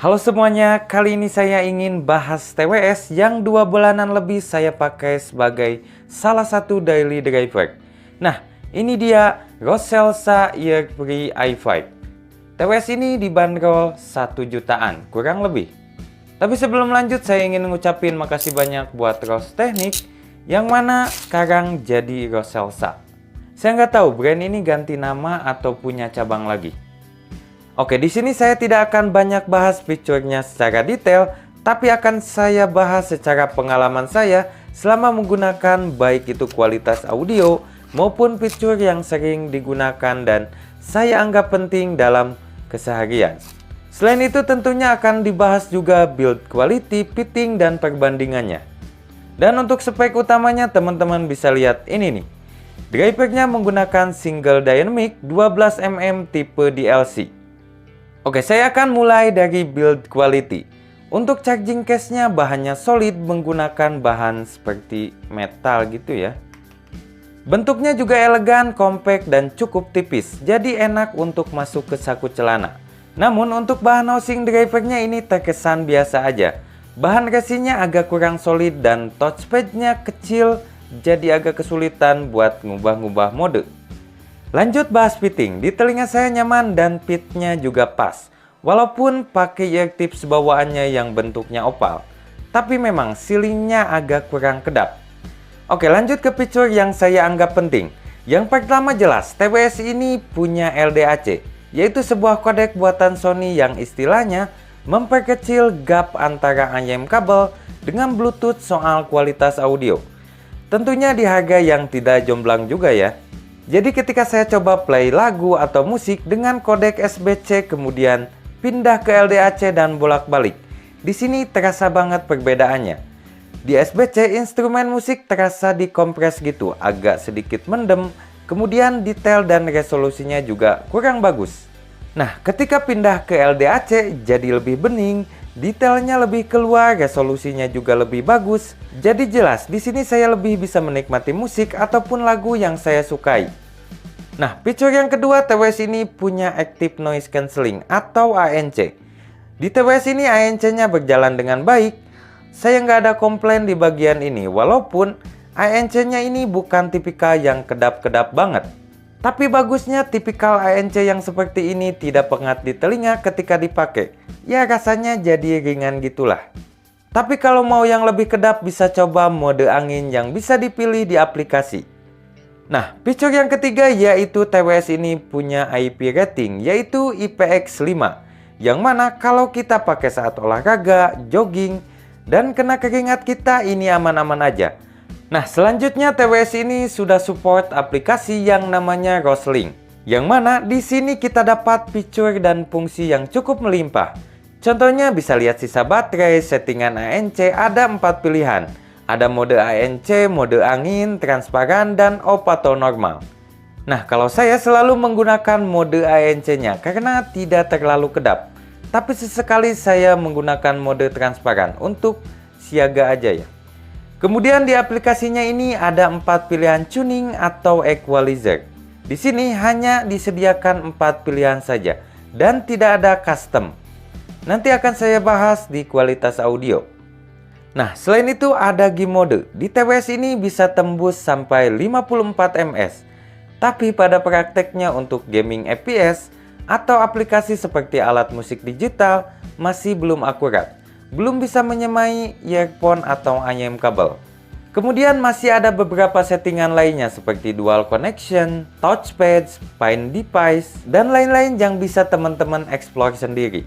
Halo semuanya, kali ini saya ingin bahas TWS yang 2 bulanan lebih saya pakai sebagai salah satu daily driver. Nah, ini dia Roselsa Earfree i5. TWS ini dibanderol 1 jutaan, kurang lebih. Tapi sebelum lanjut, saya ingin ngucapin makasih banyak buat Ros Teknik, yang mana sekarang jadi Roselsa. Saya nggak tahu brand ini ganti nama atau punya cabang lagi. Oke, di sini saya tidak akan banyak bahas fiturnya secara detail, tapi akan saya bahas secara pengalaman saya selama menggunakan baik itu kualitas audio maupun fitur yang sering digunakan dan saya anggap penting dalam keseharian. Selain itu tentunya akan dibahas juga build quality, fitting, dan perbandingannya. Dan untuk spek utamanya teman-teman bisa lihat ini nih. Drivernya menggunakan single dynamic 12mm tipe DLC. Oke, saya akan mulai dari build quality. Untuk charging case-nya bahannya solid menggunakan bahan seperti metal gitu ya. Bentuknya juga elegan, compact, dan cukup tipis, jadi enak untuk masuk ke saku celana. Namun untuk bahan housing drivernya ini terkesan biasa aja. Bahan resinnya agak kurang solid dan touchpad-nya kecil, jadi agak kesulitan buat ngubah-ngubah mode. Lanjut bahas fitting, di telinga saya nyaman dan fitnya juga pas. Walaupun pakai ear tips bawaannya yang bentuknya oval, tapi memang ceilingnya agak kurang kedap. Oke, lanjut ke fitur yang saya anggap penting. Yang pertama jelas, TWS ini punya LDAC, yaitu sebuah kodek buatan Sony yang istilahnya memperkecil gap antara IM kabel dengan Bluetooth soal kualitas audio. Tentunya di harga yang tidak jomplang juga ya. Jadi ketika saya coba play lagu atau musik dengan kodek SBC kemudian pindah ke LDAC dan bolak-balik, di sini terasa banget perbedaannya. Di SBC instrumen musik terasa dikompres gitu, agak sedikit mendem, kemudian detail dan resolusinya juga kurang bagus. Nah, ketika pindah ke LDAC jadi lebih bening, detailnya lebih keluar, resolusinya juga lebih bagus. Jadi jelas, di sini saya lebih bisa menikmati musik ataupun lagu yang saya sukai. Nah, fitur yang kedua, TWS ini punya Active Noise Cancelling atau ANC. Di TWS ini ANC-nya berjalan dengan baik. Saya nggak ada komplain di bagian ini, walaupun ANC-nya ini bukan tipikal yang kedap-kedap banget. Tapi bagusnya tipikal ANC yang seperti ini tidak pengat di telinga ketika dipakai. Ya rasanya jadi ringan gitulah. Tapi kalau mau yang lebih kedap bisa coba mode angin yang bisa dipilih di aplikasi. Nah, fitur yang ketiga yaitu TWS ini punya IP rating yaitu IPX5. Yang mana kalau kita pakai saat olahraga, jogging, dan kena keringat kita ini aman-aman aja. Nah, selanjutnya TWS ini sudah support aplikasi yang namanya Roslink. Yang mana di sini kita dapat fitur dan fungsi yang cukup melimpah. Contohnya bisa lihat sisa baterai, settingan ANC, ada 4 pilihan. Ada mode ANC, mode angin, transparan, dan off atau normal. Nah, kalau saya selalu menggunakan mode ANC-nya karena tidak terlalu kedap. Tapi sesekali saya menggunakan mode transparan untuk siaga aja ya. Kemudian di aplikasinya ini ada 4 pilihan tuning atau equalizer. Di sini hanya disediakan 4 pilihan saja dan tidak ada custom. Nanti akan saya bahas di kualitas audio. Nah, selain itu ada game mode. Di TWS ini bisa tembus sampai 54 ms. Tapi pada prakteknya untuk gaming FPS atau aplikasi seperti alat musik digital masih belum akurat. Belum bisa menyamai earphone atau IM kabel. Kemudian masih ada beberapa settingan lainnya seperti dual connection, touchpad, find device, dan lain-lain yang bisa teman-teman explore sendiri.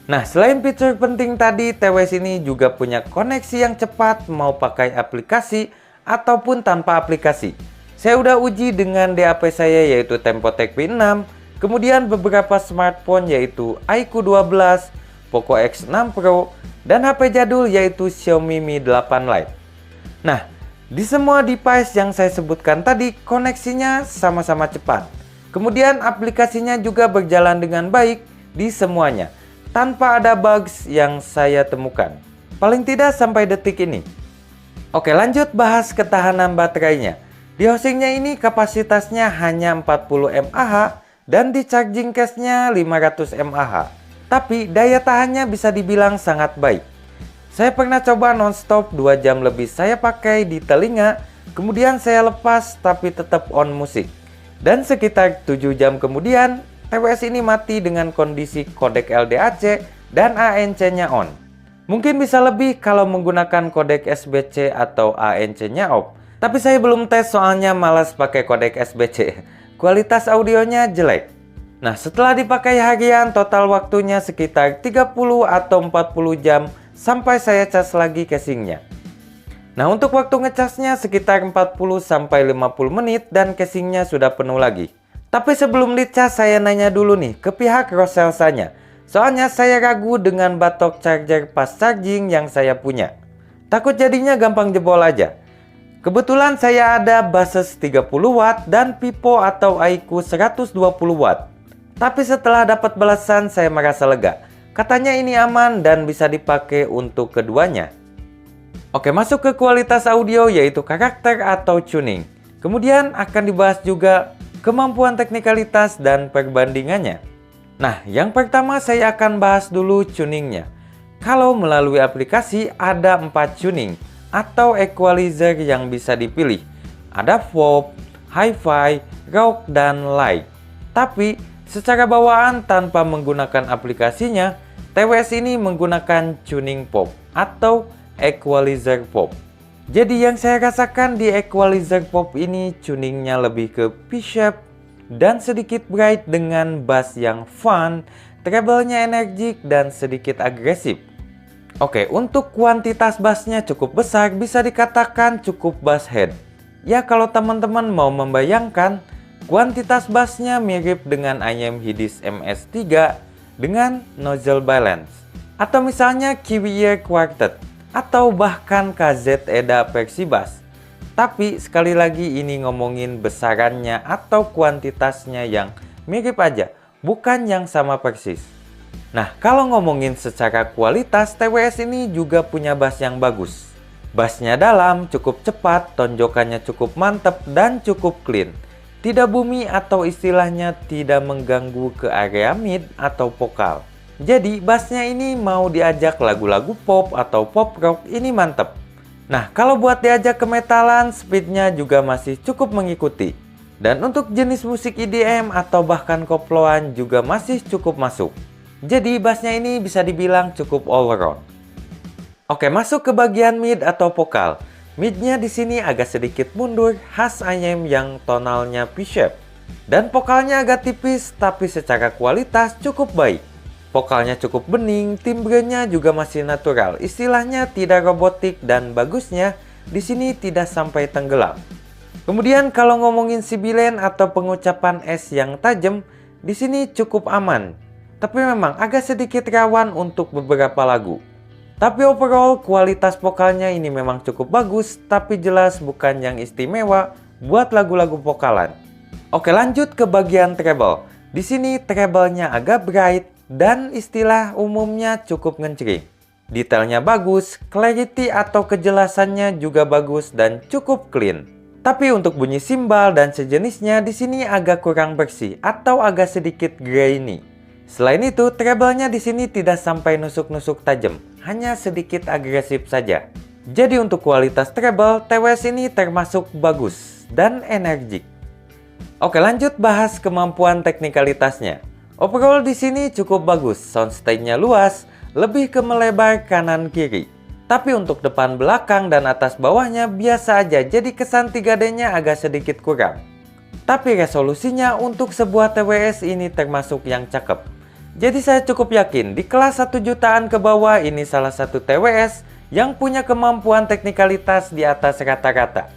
Nah, selain fitur penting tadi, TWS ini juga punya koneksi yang cepat mau pakai aplikasi ataupun tanpa aplikasi. Saya udah uji dengan DAP saya yaitu Tempotek V6, kemudian beberapa smartphone yaitu iQOO 12, Poco X6 Pro, dan HP jadul yaitu Xiaomi Mi 8 Lite. Nah, di semua device yang saya sebutkan tadi koneksinya sama-sama cepat. Kemudian aplikasinya juga berjalan dengan baik di semuanya, tanpa ada bugs yang saya temukan. Paling tidak sampai detik ini. Oke, lanjut bahas ketahanan baterainya. Di housingnya ini kapasitasnya hanya 40 mAh dan di charging case-nya 500 mAh. tapi daya tahannya bisa dibilang sangat baik. Saya pernah coba nonstop 2 jam lebih saya pakai di telinga, kemudian saya lepas tapi tetap on musik. Dan sekitar 7 jam kemudian, TWS ini mati dengan kondisi kodek LDAC dan ANC-nya on. Mungkin bisa lebih kalau menggunakan kodek SBC atau ANC-nya off. Tapi saya belum tes soalnya malas pakai kodek SBC. Kualitas audionya jelek. Nah, setelah dipakai harian, total waktunya sekitar 30 atau 40 jam sampai saya cas lagi casingnya. Nah, untuk waktu ngecasnya sekitar 40 sampai 50 menit dan casingnya sudah penuh lagi. Tapi sebelum dicas saya nanya dulu nih ke pihak Roselsanya. Soalnya saya ragu dengan batok charger fast charging yang saya punya. Takut jadinya gampang jebol aja. Kebetulan saya ada Bases 30 watt dan Pipo atau Aiku 120 watt. Tapi setelah dapat balasan saya merasa lega. Katanya ini aman dan bisa dipakai untuk keduanya. Oke, masuk ke kualitas audio yaitu karakter atau tuning. Kemudian akan dibahas juga kemampuan teknikalitas dan perbandingannya. Nah, yang pertama saya akan bahas dulu tuningnya. Kalau melalui aplikasi ada 4 tuning atau equalizer yang bisa dipilih. Ada pop, hi-fi, rock, dan light. Tapi secara bawaan tanpa menggunakan aplikasinya, TWS ini menggunakan tuning pop atau equalizer pop. Jadi yang saya rasakan di equalizer pop ini tuningnya lebih ke P-shape dan sedikit bright dengan bass yang fun, treble-nya energik dan sedikit agresif. Oke, untuk kuantitas bassnya cukup besar, bisa dikatakan cukup bass head. Ya kalau teman-teman mau membayangkan, kuantitas bassnya mirip dengan IM Hidis MS3 dengan nozzle balance. Atau misalnya Kiwier Quartet atau bahkan KZ Eda versi bass. Tapi sekali lagi ini ngomongin besarannya atau kuantitasnya yang mirip aja, bukan yang sama persis. Nah, kalau ngomongin secara kualitas, TWS ini juga punya bass yang bagus. Bassnya dalam, cukup cepat, tonjokannya cukup mantep dan cukup clean. Tidak bumi atau istilahnya tidak mengganggu ke area mid atau vokal. Jadi bassnya ini mau diajak lagu-lagu pop atau pop rock ini mantep. Nah, kalau buat diajak ke metalan, speednya juga masih cukup mengikuti. Dan untuk jenis musik EDM atau bahkan koploan juga masih cukup masuk. Jadi bassnya ini bisa dibilang cukup all around. Oke, masuk ke bagian mid atau vokal. Midnya di sini agak sedikit mundur, khas IM yang tonalnya P-shape. Dan vokalnya agak tipis, tapi secara kualitas cukup baik. Vokalnya cukup bening, timbrenya juga masih natural, istilahnya tidak robotik dan bagusnya di sini tidak sampai tenggelam. Kemudian kalau ngomongin sibilen atau pengucapan S yang tajam, di sini cukup aman. Tapi memang agak sedikit rawan untuk beberapa lagu. Tapi overall kualitas vokalnya ini memang cukup bagus, tapi jelas bukan yang istimewa buat lagu-lagu vokalan. Oke, lanjut ke bagian treble. Di sini treble-nya agak bright dan istilah umumnya cukup ngecering. Detailnya bagus, clarity atau kejelasannya juga bagus dan cukup clean. Tapi untuk bunyi simbal dan sejenisnya di sini agak kurang bersih atau agak sedikit grainy. Selain itu, treble-nya di sini tidak sampai nusuk-nusuk tajam, hanya sedikit agresif saja. Jadi untuk kualitas treble, TWS ini termasuk bagus dan energik. Oke, lanjut bahas kemampuan teknikalitasnya. Overall di sini cukup bagus, soundstage-nya luas, lebih ke melebar kanan kiri. Tapi untuk depan belakang dan atas bawahnya biasa aja, jadi kesan 3D-nya agak sedikit kurang. Tapi resolusinya untuk sebuah TWS ini termasuk yang cakep. Jadi saya cukup yakin di kelas 1 jutaan ke bawah ini salah satu TWS yang punya kemampuan teknikalitas di atas rata-rata.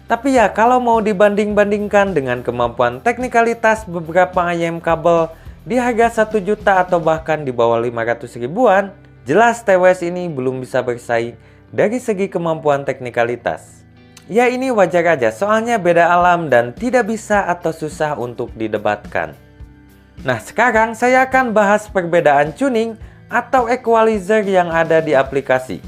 Tapi ya kalau mau dibanding-bandingkan dengan kemampuan teknikalitas beberapa IM kabel di harga 1 juta atau bahkan di bawah 500 ribuan, jelas TWS ini belum bisa bersaing dari segi kemampuan teknikalitas. Ya ini wajar aja soalnya beda alam dan tidak bisa atau susah untuk didebatkan. Nah, sekarang saya akan bahas perbedaan tuning atau equalizer yang ada di aplikasi.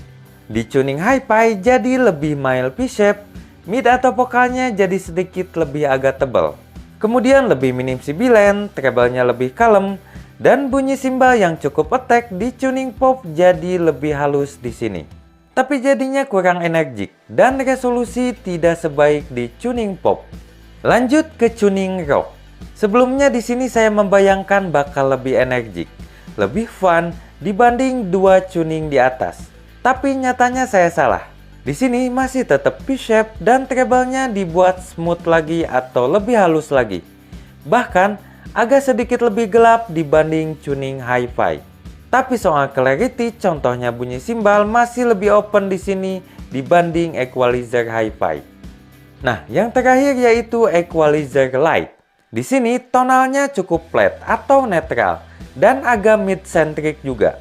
Di tuning hi-fi jadi lebih mild P-shape, mid atau vokalnya jadi sedikit lebih agak tebal. Kemudian lebih minim sibilen, treble-nya lebih kalem, Dan bunyi simbal yang cukup attack di tuning pop jadi lebih halus di sini. Tapi jadinya kurang energik dan resolusi tidak sebaik di tuning pop. Lanjut ke tuning rock. Sebelumnya di sini saya membayangkan bakal lebih energik, lebih fun dibanding dua tuning di atas. Tapi nyatanya saya salah. Di sini masih tetap P-shape dan treble-nya dibuat smooth lagi atau lebih halus lagi. Bahkan agak sedikit lebih gelap dibanding tuning hi-fi. Tapi soal clarity, contohnya bunyi simbal masih lebih open di sini dibanding equalizer hi-fi. Nah, yang terakhir yaitu equalizer light. Di sini tonalnya cukup flat atau netral dan agak mid-centric juga.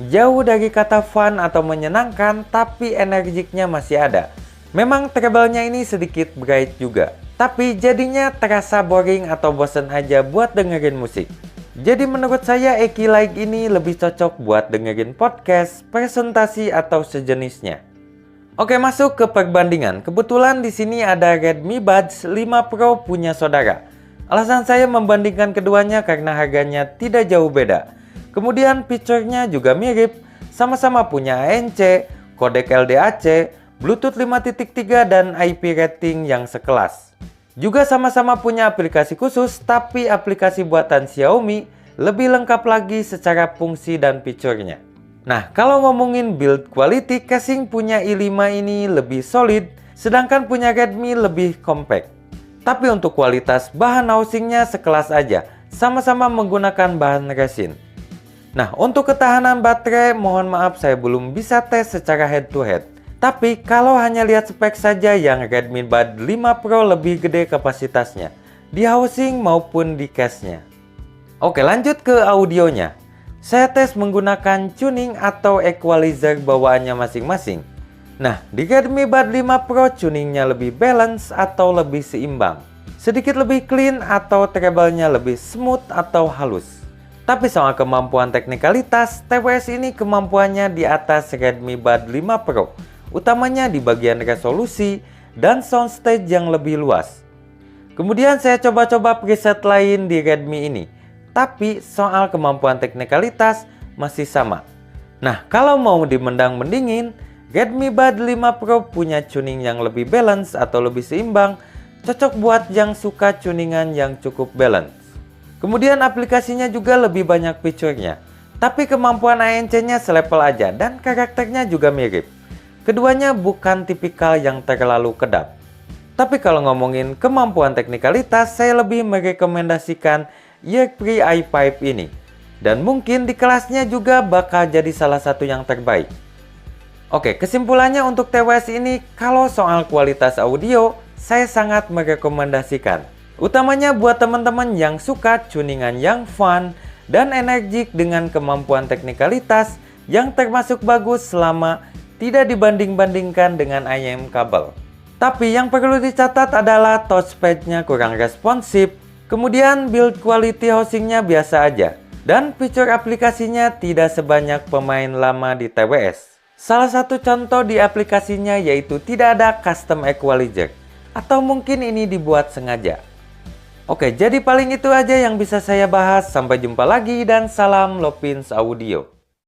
Jauh dari kata fun atau menyenangkan, tapi energiknya masih ada. Memang treble-nya ini sedikit bright juga, tapi jadinya terasa boring atau bosen aja buat dengerin musik. Jadi menurut saya Equilight ini lebih cocok buat dengerin podcast, presentasi atau sejenisnya. Oke, masuk ke perbandingan. Kebetulan di sini ada Redmi Buds 5 Pro punya saudara. Alasan saya membandingkan keduanya karena harganya tidak jauh beda. Kemudian fiturnya juga mirip, sama-sama punya ANC, kodek LDAC, Bluetooth 5.3 dan IP rating yang sekelas. Juga sama-sama punya aplikasi khusus, tapi aplikasi buatan Xiaomi lebih lengkap lagi secara fungsi dan fiturnya. Nah, kalau ngomongin build quality, casing punya i5 ini lebih solid, sedangkan punya Redmi lebih compact. Tapi untuk kualitas bahan housingnya sekelas aja, sama-sama menggunakan bahan resin. Nah, untuk ketahanan baterai, mohon maaf saya belum bisa tes secara head to head. Tapi kalau hanya lihat spek saja, yang Redmi Buds 5 Pro lebih gede kapasitasnya, di housing maupun di case-nya. Oke, lanjut ke audionya. Saya tes menggunakan tuning atau equalizer bawaannya masing-masing. Nah, di Redmi Buds 5 Pro tuningnya lebih balance atau lebih seimbang. Sedikit lebih clean atau treble-nya lebih smooth atau halus. Tapi soal kemampuan teknikalitas, TWS ini kemampuannya di atas Redmi Buds 5 Pro. Utamanya di bagian resolusi dan soundstage yang lebih luas. Kemudian saya coba-coba preset lain di Redmi ini, tapi soal kemampuan teknikalitas masih sama. Nah, kalau mau dimendang-mendingin, Redmi Buds 5 Pro punya tuning yang lebih balance atau lebih seimbang, cocok buat yang suka tuningan yang cukup balance. Kemudian aplikasinya juga lebih banyak fiturnya, tapi kemampuan ANC-nya selevel aja dan karakternya juga mirip. Keduanya bukan tipikal yang terlalu kedap. Tapi kalau ngomongin kemampuan teknikalitas, saya lebih merekomendasikan Year3 i5 ini. Dan mungkin di kelasnya juga bakal jadi salah satu yang terbaik. Oke, kesimpulannya untuk TWS ini, kalau soal kualitas audio, saya sangat merekomendasikan. Utamanya buat teman-teman yang suka tuningan yang fun dan energik dengan kemampuan teknikalitas yang termasuk bagus selama tidak dibanding-bandingkan dengan IM kabel. Tapi yang perlu dicatat adalah touchpad-nya kurang responsif, kemudian build quality housingnya biasa aja, dan fitur aplikasinya tidak sebanyak pemain lama di TWS. Salah satu contoh di aplikasinya yaitu tidak ada custom equalizer, atau mungkin ini dibuat sengaja. Oke, jadi paling itu aja yang bisa saya bahas. Sampai jumpa lagi dan salam Lovins Audio.